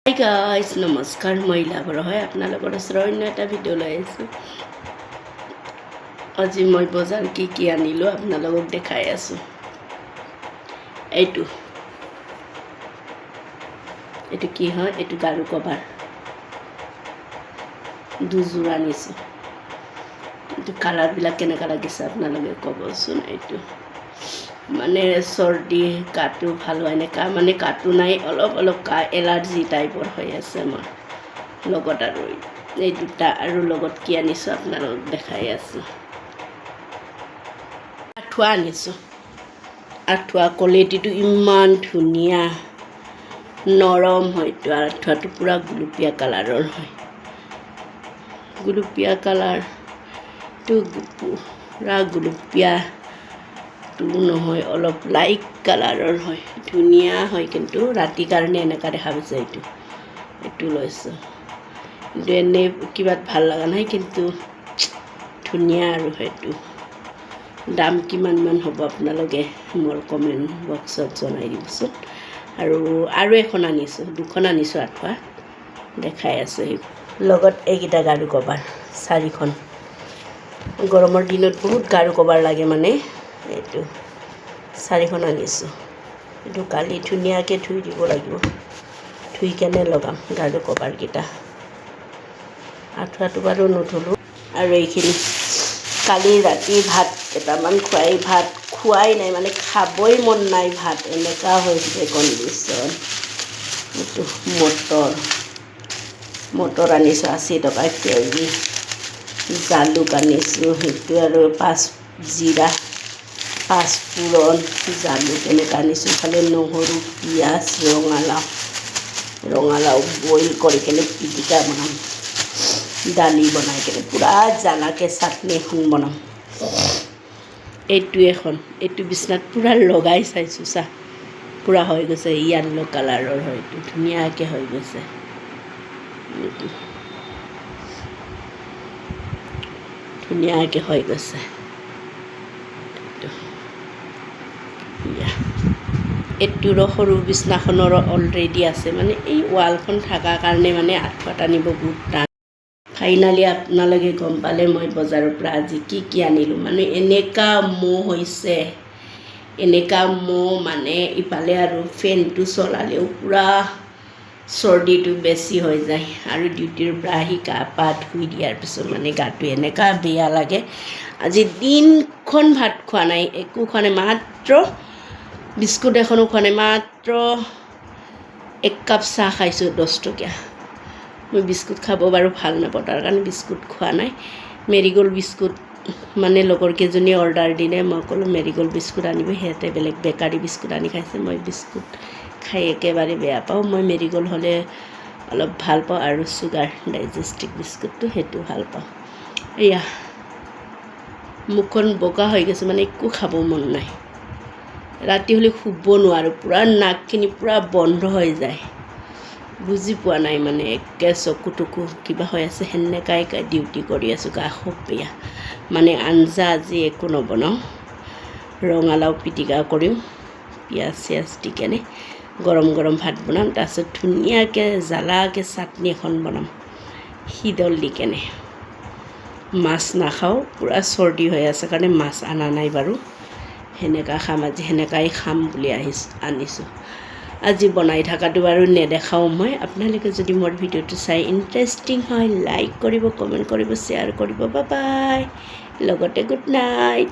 hi guys নমস্কাৰ মই লাভৰ হয় আপোনালোকৰ ওচৰত অন্য এটা ভিডিঅ' লৈ আহিছোঁ আজি মই বজাৰ কি আনিলোঁ আপোনালোকক দেখাই আছোঁ এইটো কি হয় এইটো গাৰু কভাৰ দুযোৰ আনিছোঁ এইটো কালাৰবিলাক কেনেকুৱা লাগিছে আপোনালোকে ক'বচোন এইটো মানে চৰ্দি কাটো ভাল হয় এনেকুৱা মানে কাটো নাই অলপ এলাৰ্জি টাইপৰ হৈ আছে মোৰ লগত আৰু এই দুটা আৰু লগত কি আনিছোঁ আপোনালোকক দেখাই আছোঁ আঁঠুৱা আনিছোঁ আঁঠুৱা কোৱালিটিটো ইমান ধুনীয়া নৰম হয়তো আঁঠুৱাটো পূৰা গুলপীয়া কালাৰৰ হয় গুলপীয়া কালাৰটো পূৰা গুলপীয়া নহয় অলপ লাইট কালাৰৰ হয় ধুনীয়া হয় কিন্তু ৰাতিৰ কাৰণে এনেকুৱা দেখা পাইছে এইটো লৈছোঁ কিন্তু এনেই কিবা ভাল লগা নাই কিন্তু ধুনীয়া আৰু সেইটো দাম কিমানমান হ'ব আপোনালোকে মোৰ কমেণ্ট বক্সত জনাই দিবচোন আৰু এখন আনিছোঁ দুখন আনিছোঁ আঁঠুৱা দেখাই আছোঁ লগত এইকেইটা গাৰু কভাৰ 4খন গৰমৰ দিনত বহুত গাৰু কভাৰ লাগে মানে এইটো 4খন আনিছোঁ এইটো কালি ধুনীয়াকৈ ধুই দিব লাগিব ধুই কেনে লগাম গাৰু কভাৰকেইটা আঁঠুৱাটো বাৰু নুধুলোঁ আৰু এইখিনি কালি ৰাতি ভাত কেইটামান খোৱাই নাই মানে খাবই মন নাই ভাত এনেকুৱা হৈছে কণ্ডিশ্যন এইটো মটৰ আনিছোঁ 80 টকা কেজি জালুক আনিছোঁ সেইটো আৰু জিৰা পাঁচফোৰণ জালুক এনেকৈ আনিছোঁ ইফালে নহৰু পিঁয়াজ ৰঙালাও বইল কৰি কেনে পিটিকা বনাম দালি বনাই কেনে পূৰা জ্বালাকৈ চাটনি এখন বনাম এইটো বিচনাত পূৰা লগাই চাইছোঁ চাহ পূৰা হৈ গৈছে য়েল্ল' কালাৰৰ হয় এইটো ধুনীয়াকৈ হৈ গৈছে ধুনীয়াকৈ হৈ গৈছে এইটোৰো সৰু বিচনাখনৰ অলৰেডি আছে মানে এই ৱালখন থকাৰ কাৰণে মানে আঁঠুৱা টানিব বহুত টান ফাইনালি আপোনালোকে গম পালে মই বজাৰৰ পৰা আজি কি আনিলোঁ মানে এনেকুৱা মহ হৈছে এনেকুৱা মহ মানে ইফালে আৰু ফেনটো চলালেও পূৰা চৰ্দিটো বেছি হৈ যায় আৰু ডিউটিৰ পৰা আহি গা পা ধুই দিয়াৰ পিছত মানে গাটো এনেকুৱা বেয়া লাগে আজি দিনখন ভাত খোৱা নাই একো খোৱা নাই মাত্ৰ বিস্কুট এখনো খোৱা নাই মাত্ৰ 1 কাপ চাহ খাইছোঁ 10 টকীয়া মই বিস্কুট খাব বাৰু ভাল নাপাওঁ তাৰ কাৰণে বিস্কুট খোৱা নাই মেৰিগ'ল্ড বিস্কুট মানে লগৰ কেইজনীয়ে অৰ্ডাৰ দিলে মই ক'লোঁ মেৰিগ'ল্ড বিস্কুট আনিব সিহঁতে বেলেগ বেকাৰী বিস্কুট আনি খাইছে মই বিস্কুট খাই একেবাৰে বেয়া পাওঁ মই মেৰিগ'ল্ড হ'লে অলপ ভাল পাওঁ আৰু চুগাৰ ডাইজেষ্টিক বিস্কুটটো সেইটো ভাল পাওঁ এয়া মুখখন বগা হৈ গৈছে মানে একো খাব মন নাই ৰাতি হ'লে শুব নোৱাৰোঁ পূৰা নাকখিনি পূৰা বন্ধ হৈ যায় বুজি পোৱা নাই মানে একে চকু কিবা হৈ আছে সেনেকাই ডিউটি কৰি আছোঁ গা খুব বেয়া মানে আঞ্জা আজি একো নবনাওঁ ৰঙালাও পিটিকা কৰিম পিঁয়াজ দি কেনে গৰম ভাত বনাম তাৰপিছত ধুনীয়াকৈ জ্বালাকৈ চাটনি এখন বনাম শিদল দি কেনে মাছ নাখাওঁ পূৰা চৰ্দি হৈ আছে কাৰণে মাছ অনা নাই বাৰু সেনেকুৱা খাম আজি সেনেকাই খাম বুলি আনিছোঁ আজি বনাই থকাটো বাৰু নেদেখাওঁ মই আপোনালোকে যদি মোৰ ভিডিঅ'টো চাই ইণ্টাৰেষ্টিং হয় লাইক কৰিব কমেণ্ট কৰিব শ্বেয়াৰ কৰিব বাই লগতে গুড নাইট